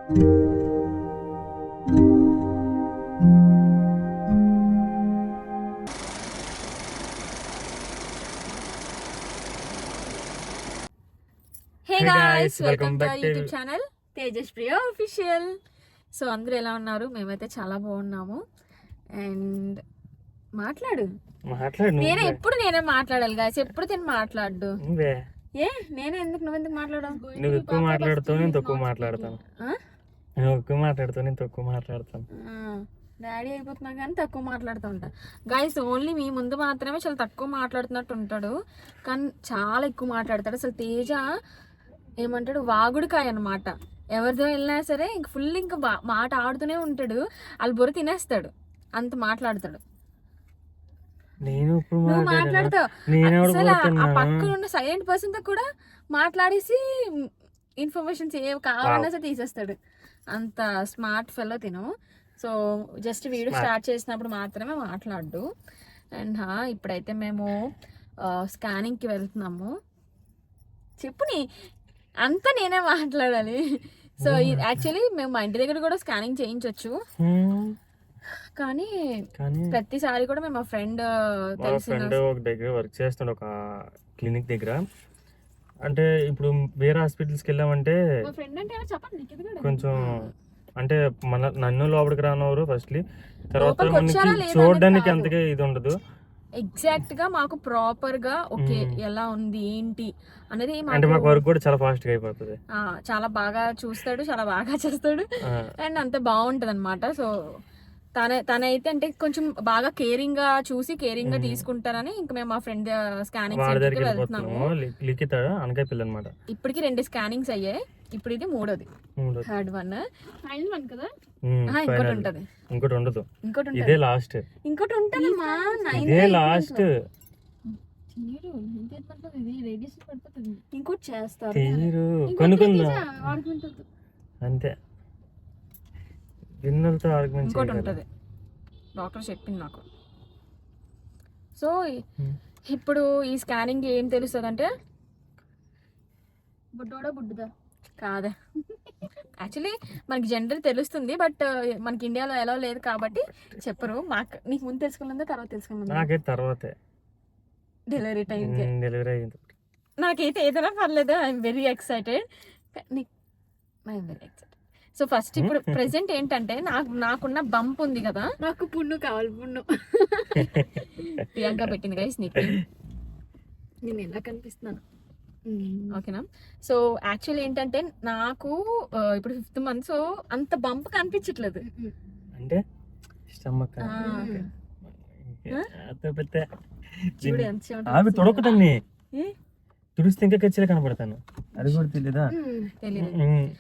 Hey guys, welcome to our YouTube channel Tejaspriya official. So అందరూ ఎలా ఉన్నారు? మేమైతే చాలా బాగున్నాము. అండ్ మాట్లాడు. నేనే ఎప్పుడు నేనే మాట్లాడాలి గాయ్స్, ఎప్పుడు నేను మాట్లాడు. నేనే ఎందుకు నువ్వెందుకు మాట్లాడావు? నువ్వు ఎక్కువ మాట్లాడుతావు, నేను తక్కువ మాట్లాడతాను. నువ్వు ఎక్కువ మాట్లాడుతావు, నేను తక్కువ మాట్లాడతాను. డాడీ అయిపోతున్నా కానీ తక్కువ మాట్లాడుతూ ఉంటా గాయస్. ఓన్లీ మీ ముందు మాత్రమే చాలా తక్కువ మాట్లాడుతున్నట్టు ఉంటాడు, కానీ చాలా ఎక్కువ మాట్లాడతాడు. అసలు తేజ ఏమంటాడు, వాగుడికాయ అన్నమాట. ఎవరితో వెళ్ళినా సరే ఇంక ఫుల్ ఇంకా మాట ఆడుతూనే ఉంటాడు. వాళ్ళు బొర తినేస్తాడు, అంత మాట్లాడతాడు. నువ్వు మాట్లాడతావు అసలు ఆ పక్కన ఉన్న సైలెంట్ పర్సన్ తో కూడా మాట్లాడేసి ఇన్ఫర్మేషన్స్ ఏవి కావాలన్నా సరే తీసేస్తాడు. అంత స్మార్ట్ ఫెల్లో తిను. సో జస్ట్ వీడియో స్టార్ట్ చేసినప్పుడు మాత్రమే మాట్లాడు. అండ్ ఇప్పుడైతే మేము స్కానింగ్కి వెళ్తున్నాము. చెప్పు నీ అంతా నేనే మాట్లాడాలి. సో యాక్చువల్లీ మేము మా ఇంటి దగ్గర కూడా స్కానింగ్ చేయించవచ్చు, కానీ ప్రతిసారి కూడా మేము మా ఫ్రెండ్ ఒక దగ్గర వర్క్ చేస్తాడు, ఒక క్లినిక్ దగ్గర. అంటే ఇప్పుడు వేరే హాస్పిటల్స్కి వెళ్ళామంటే కొంచెం అంటే నన్ను లోపలికి రానవరు ఫస్ట్లీ, తర్వాత మనకి చూడడానికి అంతగా ఇది ఉండదు. ఎగ్జాక్ట్ గా మాకు ప్రాపర్ గా ఓకే ఎలా ఉంది ఏంటి అనేది అంటే మాకు వర్క్ కూడా చాలా ఫాస్ట్ గా అయిపోతుంది. చాలా బాగా చూస్తాడు, చాలా బాగా చేస్తాడు, అండ్ అంత బాగుంటది అనమాట. సో తనైతే అంటే కొంచెం బాగా కేరింగ్ గా చూసి కేరింగ్ గా తీసుకుంటారని ఇంకా మేము మా ఫ్రెండ్ స్కానింగ్ సెంటర్కి వెళ్తున్నాము. ఇప్పటికి 2 స్కానింగ్స్ అయ్యాయి, ఇప్పుడు ఇది మూడోది, థర్డ్ వన్. ఫైనల్ వన్ కదా, ఇంకోటి ఉంటది. ఇంకోటి ఉండదు, ఇదే లాస్ట్. ఇంకోటి ఉంటది లాస్ట్. ఇంకోటి చేస్తారు అంతే. ఇంకోటి ఉంటది, డాక్టర్ చెప్పింది నాకు. సో ఇప్పుడు ఈ స్కానింగ్ ఏం తెలుస్తుంది అంటే బుడ్డోడా బుడ్డుదా కాదా, యాక్చువల్లీ మనకి జెండర్ తెలుస్తుంది, బట్ మనకి ఇండియాలో ఎలా లేదు కాబట్టి చెప్పరు. మాకు నీకు ముందు తెలుసుకున్నదా తర్వాత తెలుసుకున్నదా? తర్వాతే డెలివరీ టైంకి. డెలివరీ అయింది. నాకైతే ఏదైనా పర్లేదు, I'm very excited. So first ఇప్పుడు ప్రెసెంట్ ఏంటంటే నాకున్న బంప్ ఉంది కదా, నాకు పున్ను కావాలి. పున్ను ప్రియాంక పెట్టింది గైస్, నీకు నేను ఎలా కనిపిస్తున్నాను ఓకేనా? సో యాక్చువల్ ఏంటంటే నాకు ఇప్పుడు 5th month, సో అంత బంప్ కనిపించట్లేదు. అంటే తొడకటాన్ని తుడిస్తే ఇంకా ఖచ్చితంగా కనపడతాను, అది కూడా తెలీదా?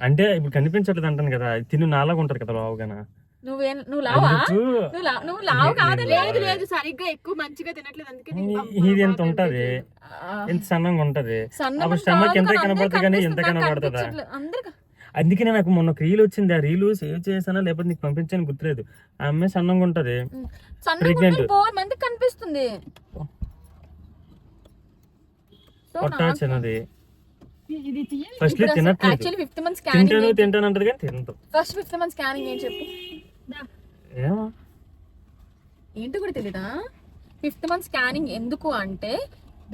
అంటే ఇప్పుడు కనిపించట్లేదు అంటాను కదా, తిను నాలాగా ఉంటారు కదా లావుగానా. నువ్వు లావు కాదు, లేదు లేదు, సరిగ్గా ఎక్కువ మంచిగా తినట్లేదు, అందుకే ఇది ఎంత ఉంటది, ఎంత సన్నంగా ఉంటది. అప్పుడు స్టమక్ ఎంత కనపడుతుంది కానీ ఎంత కనపడుతుందా? అందుకే నాకు మొన్న ఒక రీల్ వచ్చింది, ఆ రీలు సేవ్ చేసానా లేకపోతే నీకు పంపించాను గుర్తులేదు. ఆ అమ్మాయి సన్నంగా ఉంటది, ప్రెగ్నెంట్, కనిపిస్తుంది. చిన్నది. ఫస్ట్ తినట్లేదు, తింటాను అంటది కానీ తినదు. ఫస్ట్ 5th month స్కానింగ్ ఏం చెప్పు, ఏంటో కూడా తెలీదా? 5th month స్కానింగ్ ఎందుకు అంటే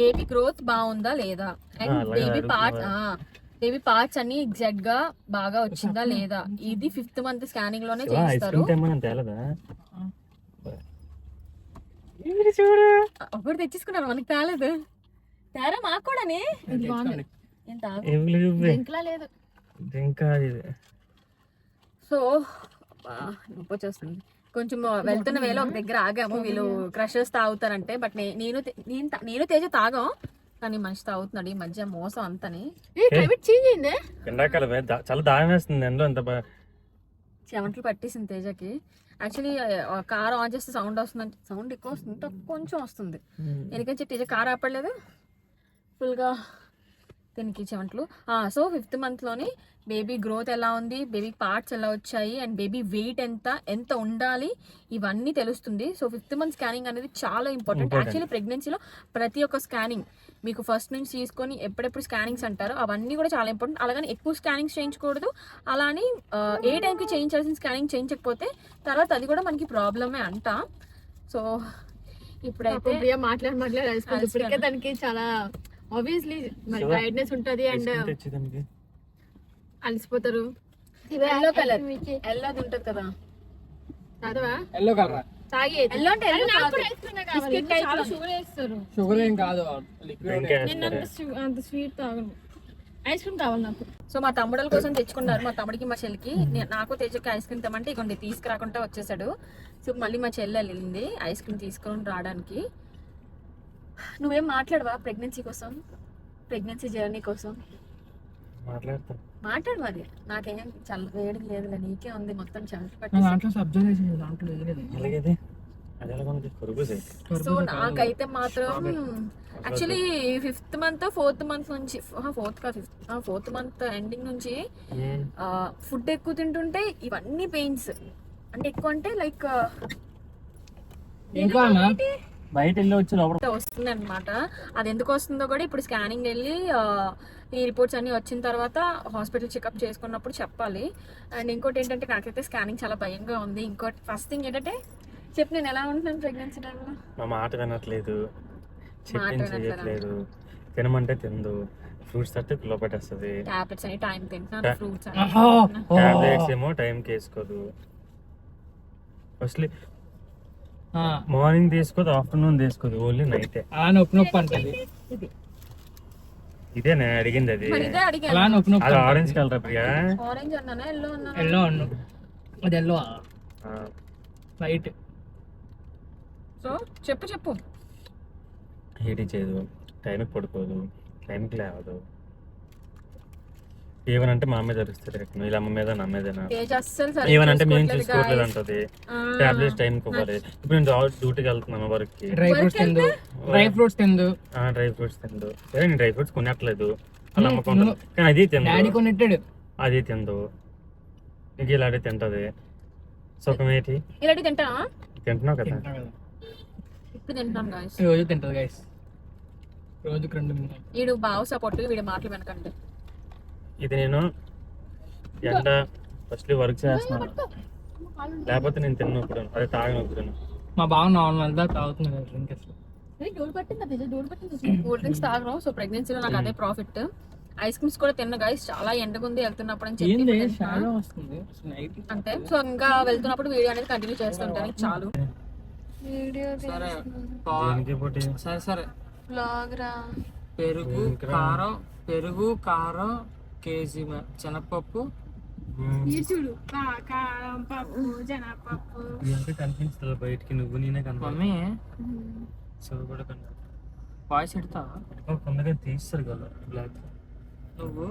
బేబీ గ్రోత్ బాగుందా లేదా, అండ్ బేబీ పార్ట్స్ అన్ని ఎగ్జాక్ట్ గా బాగా వచ్చిందా లేదా, ఇది 5th month స్కానింగ్ లోనే చేస్తారు. ఒకటి తెచ్చేసుకున్నారు, మనకి తేలేదు. తేరా మాకు కూడా లేదు. సో నొప్పి వచ్చేస్తుంది కొంచెం. వెళ్తున్న వేళ ఒక దగ్గర ఆగాము, వీళ్ళు క్రషర్స్ తాగుతారంటే, బట్ నేను తేజ తాగాం, కానీ మనిషి తాగుతున్నాడు ఈ మధ్య, మోసం అంతని. క్లైమేట్ చేంజ్ అయిందే, చాలా దాహం వేస్తుంది, చెమటలు పట్టేసింది తేజకి. యాక్చువల్లీ కార్ ఆన్ చేస్తే సౌండ్ వస్తుందంటే సౌండ్ ఎక్కువ వస్తుంది, కొంచెం వస్తుంది. ఎందుకంటే తేజ కార్ ఆపడలేదు, ఫుల్గా దీనికి చెమట్లు. సో 5th మంత్లోనే బేబీ గ్రోత్ ఎలా ఉంది, బేబీ పార్ట్స్ ఎలా వచ్చాయి, అండ్ బేబీ వెయిట్ ఎంత ఉండాలి, ఇవన్నీ తెలుస్తుంది. సో 5th మంత్ స్కానింగ్ అనేది చాలా ఇంపార్టెంట్. యాక్చువల్లీ ప్రెగ్నెన్సీలో ప్రతి ఒక్క స్కానింగ్ మీకు ఫస్ట్ నుంచి తీసుకొని ఎప్పుడెప్పుడు స్కానింగ్స్ అంటారో అవన్నీ కూడా చాలా ఇంపార్టెంట్. అలాగని ఎక్కువ స్కానింగ్స్ చేయించకూడదు. అలాని ఏ టైంకి చేయించాల్సిన స్కానింగ్ చేయించకపోతే తర్వాత అది కూడా మనకి ప్రాబ్లమే అంట. సో ఇప్పుడైతే ఇప్పటికే దానికి చాలా ఆబ్వియస్లీ మరి టైర్డ్నెస్ ఉంటది అండ్ అలసిపోతారు. ఎల్లో కలర్ ఎల్లోది ఉంటది కదా, చదవా ఎల్లో కలర్ తాగి ఎల్లో అంటే ఎల్లో కాదు. బిస్కెట్ టైప్ లో షుగర్ వేస్తారు. షుగర్ ఏం కాదు లిక్విడ్. నేను అంత స్వీట్ తాగను. ఐస్ క్రీమ్ కావాలి నాకు. సో మా తమ్ముడుల కోసం తెచ్చుకున్నారు, మా తమ్ముడికి మా చెల్లికి. నాకు తేజకి ఐస్ క్రీమ్ తెమ్మంటే ఇగోండి తీసుకురాకుండా వచ్చేసాడు. సో మళ్ళీ మా చెల్లి వెళ్ళింది ఐస్ క్రీమ్ తీసుకొని రావడానికి. నువ్వేం మాట్లాడవా ప్రెగ్నెన్సీ కోసం, ప్రెగ్నెన్సీ జర్నీ కోసం? మాట్లాడు మరి. నాకేం చల్ల వేడి లేదులే, నీకే ఉంది మొత్తం చెమట పట్టి. దాంట్లో సబ్జెక్ట్ చేసింది, దాంట్లో లేదు. సో నాకైతే మాత్రం actually 5th month 4th month నుంచి 4th మంత్ ఎండింగ్ నుంచి ఫుడ్ ఎక్కువ తింటుంటే ఇవన్నీ పెయిన్స్. అంటే ఎక్కువ అంటే లైక్ ఇంకా బయట వెళ్ళి వచ్చి లోపల వస్తుంది అనమాట. అది ఎందుకు వస్తుందో కూడా ఇప్పుడు స్కానింగ్ వెళ్ళి ఈ రిపోర్ట్స్ అన్ని వచ్చిన తర్వాత హాస్పిటల్ చెకప్ చేసుకున్నప్పుడు చెప్పాలి. అండ్ ఇంకోటి ఏంటంటే నాకైతే స్కానింగ్ చాలా భయంగా ఉంది. ఇంకోటి ఫస్ట్ థింగ్ ఏంటంటే చెప్పు, నేను ఎలా ఉంటున్నాను ప్రెగ్నెన్సీ టైంలో? మా మాట వినట్లేదు, చెప్పింది చేయట్లేదు, తినమంటే తిందు, ఫ్రూట్స్ తట్టు కిలో పెట్టేస్తుంది, టాబ్లెట్స్ అని టైం తింటున్నాను, ఫ్రూట్స్ టాబ్లెట్స్ ఏమో టైంకి వేసుకోదు. ఫస్ట్లీ మార్నింగ్ తీసుకోదు, ఆఫ్టర్నూన్ తీసుకోదు, ఓన్లీ నైటే. నొప్పి నొప్పి అంటది. ఇదే నేను అడిగింది, అది ఇదే అడిగాను. అలా నొప్పి నొప్పి. అది ఆరెంజ్ కలర్ ప్రియా. ఆరెంజ్ అన్నానా ఎల్లో అన్నానా? ఎల్లో అన్ను, అది ఎల్లో వైట్. సో చెప్పు హీటీ చేయదు, టైంకి పడుకోదు, టైంకి లేవదు. ఏమనంటే మా అమ్మే జరుగుతుంది, ఇలా అమ్మ మీద నా మీదేనా. ఏమనంటే మేము చూసుకోవట్లేదు అంటది, టాబ్లెట్స్ టైంకి ఇవ్వాలి. ఇప్పుడు నేను డ్యూటీకి వెళ్తున్నాను వర్క్ కి. డ్రై ఫ్రూట్స్ తిందు, డ్రై ఫ్రూట్స్ తిందు. సరే నేను డ్రై ఫ్రూట్స్ కొనట్లేదు, అలా అమ్ముకుంటాను, కానీ అది తిందు. డాడీ కొనిట్టాడు, అది తిందు. ఇంక ఇలాంటి తింటది. సుఖమేటి ఇలాంటి తింటావా? తింటున్నావు కదా. ఇప్పుడు తింటున్నాను గాయస్. రోజు తింటది గాయస్, రోజుకి 2 మినిట్. వీడు బాగా సపోర్ట్, వీడి మాటలు వెనకండి. ఇది నేను ఎండ ఫస్ట్ వర్క్ చేస్తున్నాను, లేకపోతే నేను తిన్న ఇప్పుడు అదే తాగను. మా బావ నార్మల్ దా తాగుతుంది డ్రింక్ అసలు. కూల్ డ్రింక్స్ తాగను. సో ప్రెగ్నెన్సీలో నాకు అదే ప్రాఫిట్. ఐస్ క్రీమ్స్ కూడా తిన్న గాయస్, చాలా ఎండగుంది వెళ్తున్నప్పుడు అని చెప్పి అంటే. సో ఇంకా వెళ్తున్నప్పుడు వీడియో అనేది కంటిన్యూ చేస్తుంటాను. చాలు సరే సరే. పెరుగు కారం కేజీ శనగపప్పు. చూడు కారం పప్పు శనగపప్పు కనిపించదు బయటికి, నువ్వు నేనే మమ్మీ కనిపి కూడా వాయిస్ ఎడతావా? కొందరు తీస్తారు కదా బ్లాక్. నువ్వు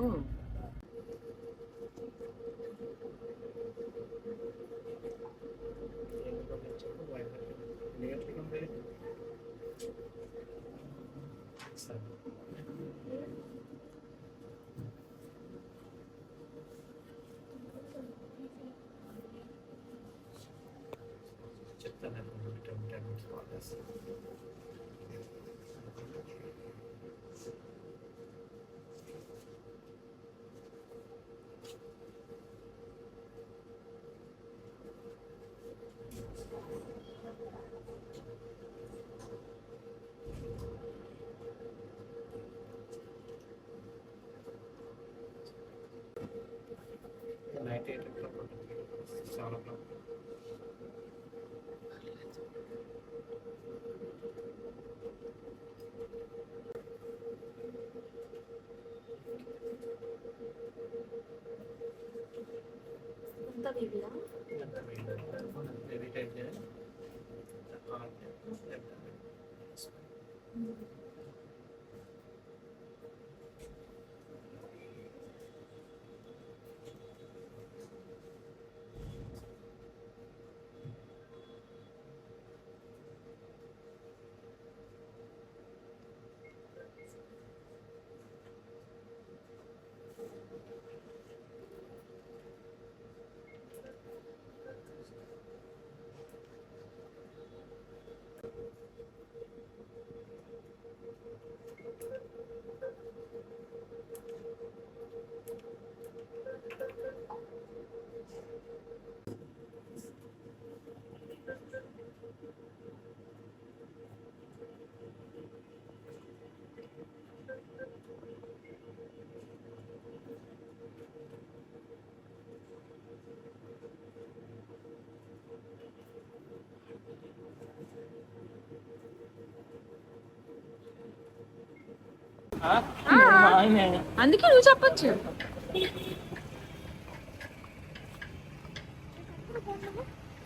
అందుకే నువ్వు చెప్పొచ్చు.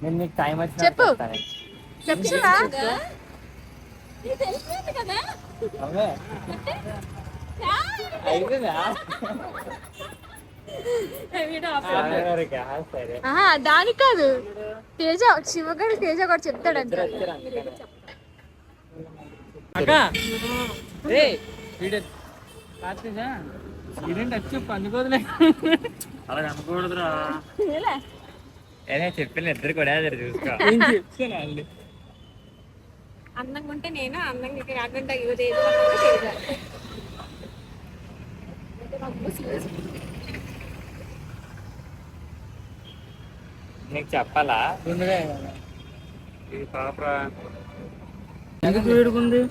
నేను నీకు టైం వచ్చిన చెప్పు. చెప్తున్నా అవే అయిపోయిందా? సరే దానికి కాదు, తేజ శివగడు తేజ కూడా చెప్తాడంట. అక్క రే వీడియో కాస్తా ఇదేంటి వచ్చి చెప్పు అందుకోదులే. అలా అనుకోకూడదురా. చెప్పిన ఇద్దరు కూడా చూసుకో. నేను చెప్తాను అందంగా ఉంటే నేను, అందంగా కాకుండా తేజ. నీకు చెప్పాలా? ఇది పాపరా ఎందుకు వేడుకుంది?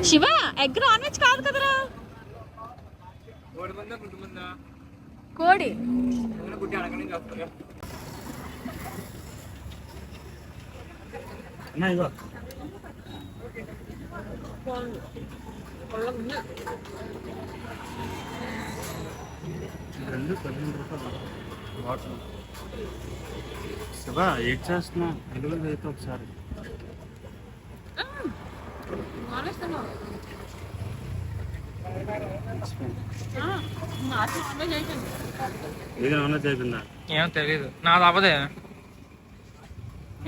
శివ ఎగ్ నాన్ వెజ్ కాదు కదరా. కోడి అన్నా ఇగో రెండు 15 రూపాయలు వాటర్. శివా ఏం చేస్తున్నా? ఎలుగులు అయితే ఒకసారి ఇది నాన్ వెజ్ అయిపోయిందా? ఏమో తెలీదు నా తప్పదే.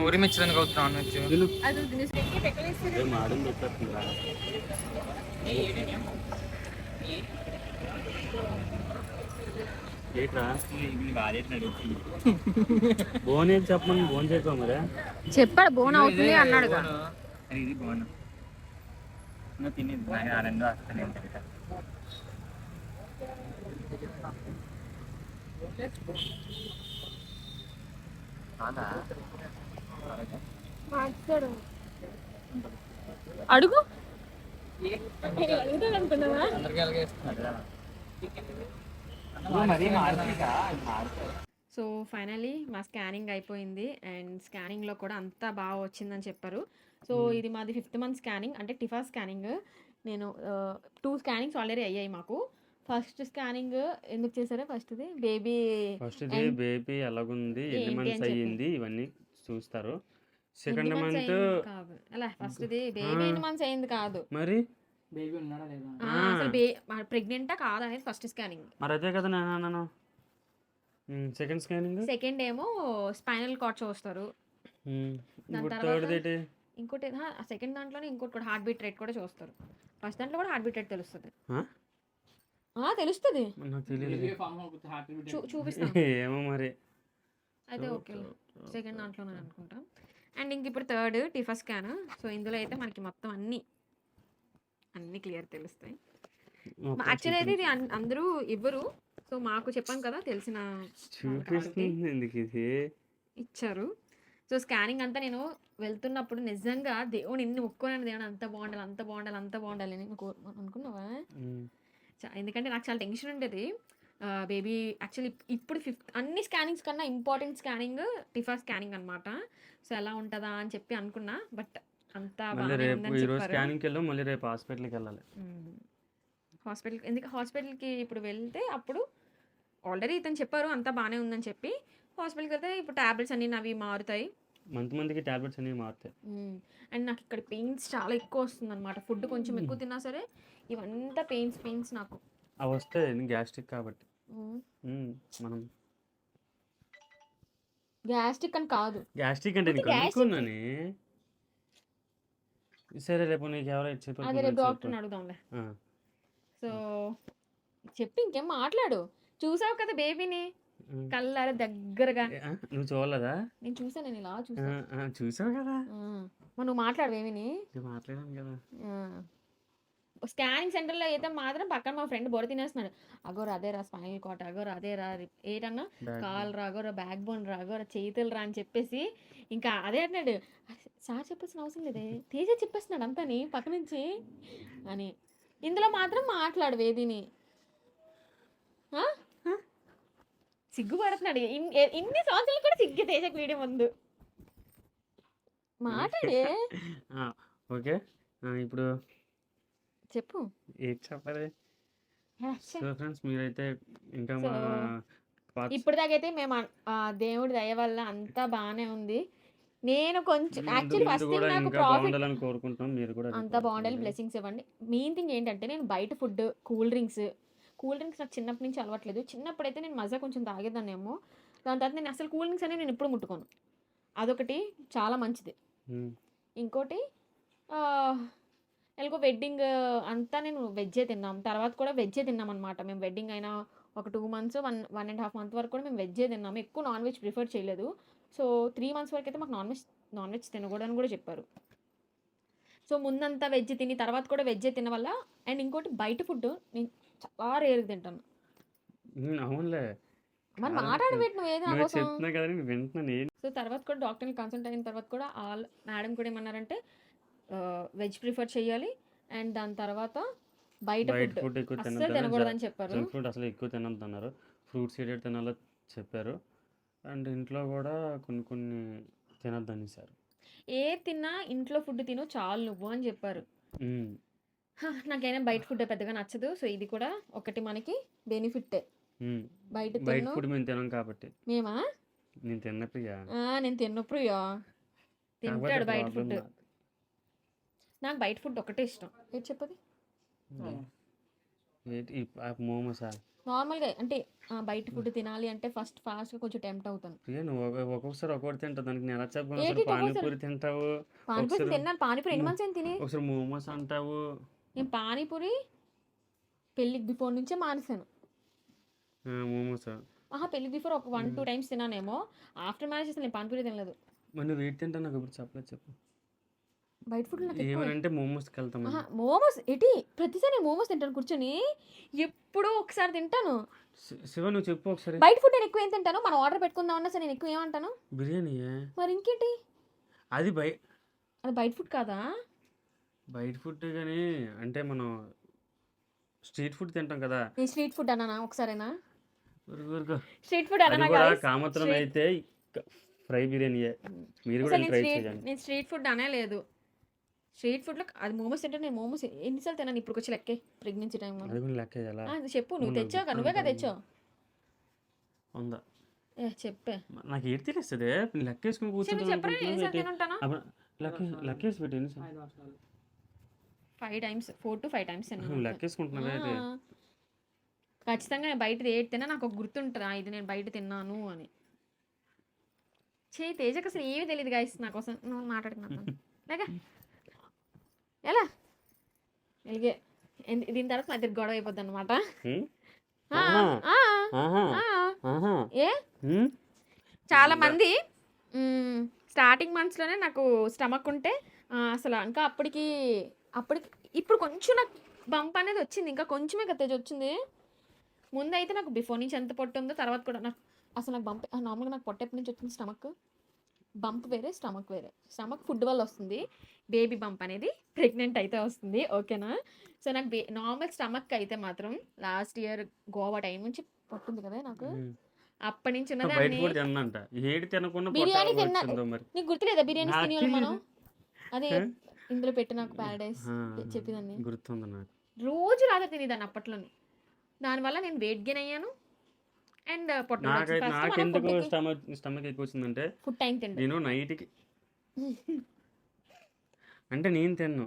ఊరి మెచ్చడానికి అవుతున్నా నాన్ వెజ్. మాడం పెట్టేస్తుందా? ఏంట్రా బోన్ ఏం చెప్పమని బోన్ చెప్పా మరే. చెప్పాడు బోన్ అవుతుంది అన్నాడు. ఇది బాగున్నా నువ్వు తినేది నాకు ఆ రెండో వస్తానే అడుగు. అందరికీ అలాగే ఇస్తున్నాడు. సో ఫైనలీ మా స్కానింగ్ అయిపోయింది అండ్ స్కానింగ్లో కూడా అంతా బాగా వచ్చిందని చెప్పారు. సో ఇది మాది 5th month స్కానింగ్, అంటే టిఫా స్కానింగ్. నేను 2 స్కానింగ్స్ ఆల్రెడీ అయ్యాయి మాకు. ఫస్ట్ స్కానింగ్ ఎందుకు చేశారో ఫస్ట్ది బేబీ ఎలాగుంది, ఎన్ని మంత్స్ అయ్యింది ఇవన్నీ చూస్తారు. సెకండ్ మంత్ అలా ఫస్ట్ది బేబీ ఎన్ని మంత్స్ అయింది కాదు, మరి బేబీ ఉన్నాడా లేదా అసలు ప్రెగ్నెంటా కాదా అనేది ఫస్ట్ స్కానింగ్. మరి అదే కదా నేను సెకండ్ స్కానింగ్. సెకండ్ ఏమో స్పైనల్ కార్డ్ చూస్తారు. దాని తర్వాత ఇంకోటి సెకండ్ దాంట్లోనే ఇంకోటి కూడా హార్ట్ బీట్ రేట్ కూడా చూస్తారు. ఫస్ట్ దాంట్లో కూడా హార్ట్ బీట్ రేట్ తెలుస్తుంది. తెలుస్తుంది, చూపిస్తాను. ఏమో మరి అయితే ఓకే సెకండ్ దాంట్లోనే అనుకుంటా. అండ్ ఇంక ఇప్పుడు థర్డ్ టిఫా స్కాన్. సో ఇందులో అయితే మనకి మొత్తం అన్ని క్లియర్ తెలుస్తాయి. యాక్చువల్లీ అయితే ఇది అందరూ ఇవ్వరు. సో మాకు చెప్పాను కదా తెలిసిన ఇచ్చారు. సో స్కానింగ్ అంతా నేను వెళ్తున్నప్పుడు నిజంగా దేవుడు ఇన్ని ముక్కున్నాను, దేవుడు అంత బాగుండాలి అని అనుకున్నావా? ఎందుకంటే నాకు చాలా టెన్షన్ ఉండేది. బేబీ యాక్చువల్లీ ఇప్పుడు అన్ని స్కానింగ్స్ కన్నా ఇంపార్టెంట్ స్కానింగ్ టిఫా స్కానింగ్ అనమాట. సో ఎలా ఉంటుందా అని చెప్పి అనుకున్నా, బట్ అంతా మళ్ళీ రేపు హాస్పిటల్కి వెళ్ళాలి. హాస్పిటల్కి ఇప్పుడు వెళ్తే అప్పుడు ఆల్రెడీ ఇతను చెప్పారు అంతా బాగానే ఉందని చెప్పి. హాస్పిటల్కి వెళ్తే ఇప్పుడు టాబ్లెట్స్ అన్ని అవి మారుతాయి, మంత్కి టాబ్లెట్స్ అన్ని మారుతాయి. అండ్ నాకు ఇక్కడ పెయిన్స్ చాలా ఎక్కువ వస్తుంది అనమాట. ఫుడ్ కొంచెం ఎక్కువ తిన్నా సరే ఇవంతా పెయిన్స్ నాకు అవి వస్తాయి. గ్యాస్ట్రిక్ కాబట్టి మనం గ్యాస్ట్రిక్ అని కాదు, గ్యాస్ట్రిక్ అంటే నీకు అనుకున్నాను. సరే రేపు నీకు ఎవరో అదే రేపు డాక్టర్ని అడుగుదాంలే. సో చెప్పి ఇంకేం మాట్లాడు. చూసావు కదా బేబీని కళ్ళారా దగ్గరగా. నువ్వు చూడలేదా? నేను చూసాను, నేను ఇలా చూసావు కదా. నువ్వు మాట్లాడు బేబీని. మాట్లాడాను కదా. స్కానింగ్ సెంటర్లో అయితే మాత్రం పక్కన మా ఫ్రెండ్ బొర తినేస్తున్నాడు. అగోరా అదేరా స్పైనల్ కార్డ్, అగోరా అదేరా ఏటన్నా కాల్ రా, అగోరా బ్యాక్ బోన్ రా, అగోరా చేతులు రా అని చెప్పేసి ఇంకా అదే అంటున్నాడు. సార్ చెప్పాల్సిన అవసరం లేదే, తేజ చెప్పేస్తున్నాడు అంతని పక్క నుంచి అని. ఇందులో మాత్రం మాట్లాడు వేదిని. సిగ్గుపడుతున్నాడు ఇన్ని సంవత్సరాలు కూడా సిగ్గు తేజకు వీడియో ముందు మాట్లాడే ఓకే ఇప్పుడు చెప్పు ఏం చెప్పాలి. సో ఫ్రెండ్స్ మీరైతే ఇంకా So, ఇప్పుడు దాకైతే మేము దేవుడి దయ వల్ల అంతా బాగానే ఉంది. నేను కొంచెం యాక్చువల్లీ ఫస్ట్ థింగ్ నాకు ప్రాఫిట్ కోరుకుంటున్నాం, మీరు కూడా అంతా బాగుండాలి, బ్లెస్సింగ్స్ ఇవ్వండి. మెయిన్ థింగ్ ఏంటంటే నేను బయట ఫుడ్ కూల్ డ్రింక్స్ నాకు చిన్నప్పటి నుంచి అలవాట్లేదు. చిన్నప్పుడైతే నేను మజా కొంచెం తాగేదాన్నేమో, దాని తర్వాత నేను అసలు కూల్ డ్రింక్స్ అనేవి నేను ఎప్పుడు ముట్టుకోను. అదొకటి చాలా మంచిది. ఇంకోటి ఎలాగో వెడ్డింగ్ అంతా నేను వెజ్జే తిన్నాం, తర్వాత కూడా వెజ్జే తిన్నాం అనమాట. మేము వెడ్డింగ్ అయినా ఒక 2 months 1.5 months వరకు కూడా మేము వెజ్జే తిన్నాము. ఎక్కువ నాన్ వెజ్ ప్రిఫర్ చేయలేదు. సో 3 months వరకు అయితే మాకు నాన్ వెజ్ తినకూడదని కూడా చెప్పారు. సో ముందంతా వెజ్ తిని తర్వాత కూడా వెజ్జే తిన వల్ల. అండ్ ఇంకోటి బయట ఫుడ్ నేను చాలా రేరుగా తింటాను. అవునులే మరి మాట్లాడబెట్టి నువ్వు ఏదో కోసం. చెప్తున్నా కదా వింటున్నాను. సో తర్వాత కూడా డాక్టర్ని కన్సల్ట్ అయిన తర్వాత కూడా మేడం కూడా ఏమన్నారంటే వెజ్ ప్రిఫర్ చేయాలి అండ్ దాని తర్వాత బయట ఫుడ్ ఎక్కువ అస్సలు తినకూడదని చెప్పారు. జంక్ ఫుడ్ అసలు ఎక్కువ తినొద్దు అన్నారు. ఫ్రూట్స్ ఏదైతే తినాలో చెప్పారు. అండ్ ఇంట్లో కూడా కొన్ని తినొద్దు అనేసారు. ఏ తిన్నా ఇంట్లో ఫుడ్ తిను చాలు నువ్వు అని చెప్పారు. నాకైనా బయట ఫుడ్ పెద్దగా నచ్చదు. సో ఇది కూడా ఒకటి మనకి బెనిఫిట్. బయట ఫుడ్ మేము తినం కాబట్టి. మేమా నేను తిన్నప్రియా నేను తిన్నప్రియా తింటాడు బయట ఫుడ్. నాకు బయట ఫుడ్ ఒకటే ఇష్టం. ఏంటి చెప్పది మోమోసా నార్మల్గా అంటే బయట ఫుడ్ తినాలి అంటే ఫాస్ట్గా కొంచెం టెంప్ట్ అవుతాను. ఒక్కొక్కసారి ఒక్కొక్కటి తింటావు. దానికి నేను ఎలా చెప్పాను. పానీపూరి తింటావు. పానీపూరి తిన్నాను. పానీపూరి ఎన్ని మంత్స్ తిని ఒకసారి మోమోస్ అంటావు. నేను పానీపూరి పెళ్ళికి బిఫోర్ నుంచే మానేశాను. మోమోస్ పెళ్ళికి బిఫోర్ ఒక 1-2 times తిన్నానేమో. ఆఫ్టర్ మ్యారేజ్ అసలు నేను పానీపూరి తినలేదు. మరి నువ్వు ఏంటి తింటావు నాకు ఇప్పుడు చెప్పలేదు. చెప్పు. బయట ఫుడ్ ఏమనంటే మోమోస్కి వెళ్తాం. మోమోస్ ఏంటి ప్రతిసారి నేను మోమోస్ తింటాను కూర్చొని. ఎప్పుడో ఒకసారి తింటాను. శివ నువ్వు చెప్పు ఒకసారి. బయట ఫుడ్ నేను ఎక్కువ ఏం తింటాను. మనం ఆర్డర్ పెట్టుకుందామన్నా సరే నేను ఎక్కువ ఏమంటాను బిర్యానీ. మరి ఇంకేంటి అది బయట ఫుడ్ కాదా? బయట ఫుడ్ కానీ అంటే మనం స్ట్రీట్ ఫుడ్ తింటాం కదా. నేను స్ట్రీట్ ఫుడ్ అన్నానా ఒకసారేనా? స్ట్రీట్ ఫుడ్ అన్నా కామత్రం అయితే ఫ్రై బిర్యానీ. మీరు కూడా ట్రై చేయండి. నేను స్ట్రీట్ ఫుడ్ అనే లేదు. స్ట్రీట్ ఫుడ్ లో అది మోమోస్ తింటే నేను మోమోస్ ఎన్నిసార్లు తిన్నాను ఇప్పుడు వచ్చి లెక్కే. ప్రెగ్నెన్సీ టైంలో అది చెప్పు. నువ్వు తెచ్చావు నువ్వే కదా తెచ్చావు. చెప్పే నాకు ఏది తెలుస్తుంది. లెక్కేసుకుని కూర్చొని లెక్కేసి పెట్టండి. 5 times 4 to 5 times లెక్కేసుకుంటున్నా. ఖచ్చితంగా నేను బయట ఏది తిన్నా నాకు ఒక గుర్తుంటుందా ఇది నేను బయట తిన్నాను అని. తేజకు అసలు ఏమీ తెలియదు గాయస్ నా కోసం. నువ్వు మాట్లాడుతున్నాను లేక ఎలా ఎలిగే దీని తర్వాత నా దగ్గర గొడవ అయిపోద్ది అనమాట. ఏ చాలా మంది స్టార్టింగ్ మంత్స్లోనే నాకు స్టమక్ ఉంటే అసలు ఇంకా అప్పటికి ఇప్పుడు కొంచెం నాకు బంప్ అనేది వచ్చింది. ఇంకా కొంచెమే కదా తేజ వచ్చింది. ముందు అయితే నాకు బిఫోర్ నుంచి ఎంత పొట్టు ఉందో తర్వాత కూడా నాకు అసలు నాకు బంప్ నార్మల్గా నాకు పొట్ట ఎప్పటి నుంచి వచ్చింది. స్టమక్ బంప్ వేరే స్టమక్ వేరే. స్టమక్ ఫుడ్ వల్ల వస్తుంది. బేబీ బంప్ అనేది ప్రెగ్నెంట్ అయితే వస్తుంది. ఓకేనా? సో నాకు నార్మల్ స్టమక్ అయితే మాత్రం లాస్ట్ ఇయర్ గోవా టైం నుంచి పట్టుంది కదా నాకు. అప్పటి నుంచి ఉన్నదాన్ని బిర్యానీ తిన్నా. నీకు గుర్తులేదా బిర్యానీ తిని మనం అదే ఇందులో పెట్టి నాకు ప్యారడైస్ చెప్పేదాన్ని గుర్తుంది నాకు. రోజు రాత్రి తినేదాన్ని అప్పట్లోనే. దానివల్ల నేను వెయిట్ గెయిన్ అయ్యాను. అండ్ నాకెందుకు స్టమక్ ఎక్కువ వచ్చిందంటే ఫుడ్ టైం తిండి నేను నైట్కి అంటే నేను తిన్ను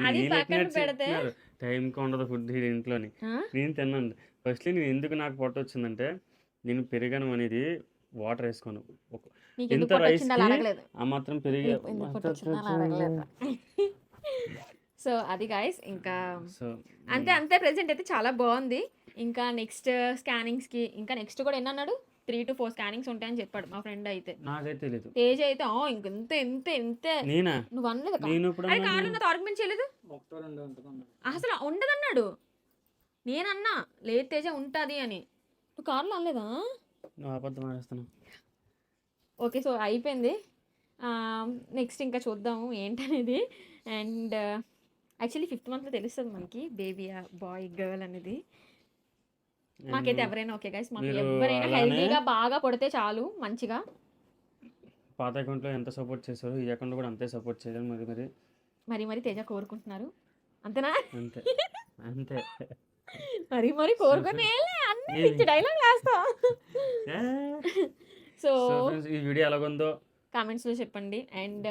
అది పక్కన పెడితే టైంకి ఉండదు ఫుడ్ ఇంట్లోని. నేను తిన్నాను. ఫస్ట్లీ నేను ఎందుకు నాకు పొట్ట వచ్చిందంటే నేను పెరిగాను అనేది వాటర్ వేసుకోను. ఎంత రైస్ ఆ మాత్రం పెరిగే. సో అది గాయస్ ఇంకా అంతే ప్రెసెంట్ అయితే చాలా బాగుంది. ఇంకా నెక్స్ట్ స్కానింగ్స్కి ఇంకా నెక్స్ట్ కూడా ఎన్నన్నాడు 3 to 4 స్కానింగ్స్ ఉంటాయని చెప్పాడు మా ఫ్రెండ్ అయితే. నాకైతే లేదు. తేజ్ అయితే ఇంకెంతే నువ్వు అనలేదు ఆర్గ్యుమెంట్ చేయలేదు అసలు ఉండదన్నాడు. నేనన్నా లేదు తేజ ఉంటుంది అని. నువ్వు కార్లో అనలేదా? ఓకే సో అయిపోయింది. నెక్స్ట్ ఇంకా చూద్దాము ఏంటనేది. అండ్ యాక్చువల్లీ 5th month లో తెలుస్తుంది మనకి బేబీ బాయ్ గర్ల్ అనేది. మాకైతే ఎవరైనా ఓకే గైస్, మాకు మీరు ఎవరైనా అలానే- హెల్తీగా బాగా పుడితే చాలు మంచిగా. పాత అకౌంట్లో ఎంత సపోర్ట్ చేశారో ఈ అకౌంట్లో కూడా అంతే సపోర్ట్ చేయాలి. మరి తేజ కోరుకుంటున్నారు అంతేనా? అంతే అంతే. మరి కోరుకుని అన్ని డైలాగ్ వేస్తా. సో ఈ వీడియో ఎలాగుందో కామెంట్స్లో చెప్పండి. అండ్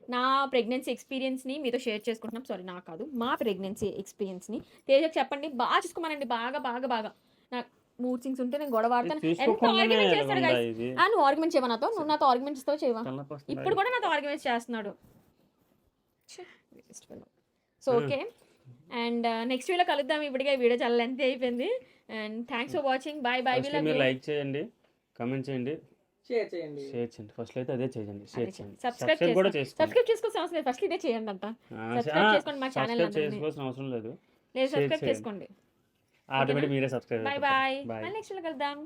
నా ప్రెగ్నెన్సీ ఎక్స్పీరియన్స్ని మీతో షేర్ చేసుకుంటున్నాం. సారీ నా కాదు, మా ప్రెగ్నెన్సీ ఎక్స్పీరియన్స్ని తేజకు చెప్పండి. బాగా చూసుకోమనండి, బాగా బాగా బాగా. నాకు మూడ్ సింగ్స్ ఉంటే నేను గొడవ ఆడతాను. ఎంత ఆర్గ్యుమెంట్ చేస్తాడు guys. నువ్వు ఆర్గ్యుమెంట్ చేయవా నాతో? నువ్వు నాతో ఆర్గ్యుమెంట్ ఇస్తావు చేయవా? ఇప్పుడు కూడా నాతో ఆర్గ్యుమెంట్ చేస్తున్నాడు. So okay, and next video కలుద్దాం. ఇప్పటికే వీడియో చాలా లెంత్ అయిపోయింది. And thanks for watching. Bye bye. మీరు లైక్ చేయండి, కమెంట్ చేయండి, షేర్ చేయండి. ఫస్ట్ అయితే అదే చేయండి. షేర్ చేయండి, సబ్స్క్రైబ్ కూడా చేసుకోండి. సబ్స్క్రైబ్ చేసుకోవాల్సిన అవసరం లేదు. ఫస్ట్ ఇదే చేయండి అంట. సబ్స్క్రైబ్ చేసుకోండి మా ఛానల్. చేసుకోవాల్సిన అవసరం లేదు, లేదు సబ్స్క్రైబ్ చేసుకోండి. ఆటోమేటిక్ మీరే సబ్స్క్రైబ్. Bye bye. మళ్ళీ నెక్స్ట్ వీడియో కలుద్దాం.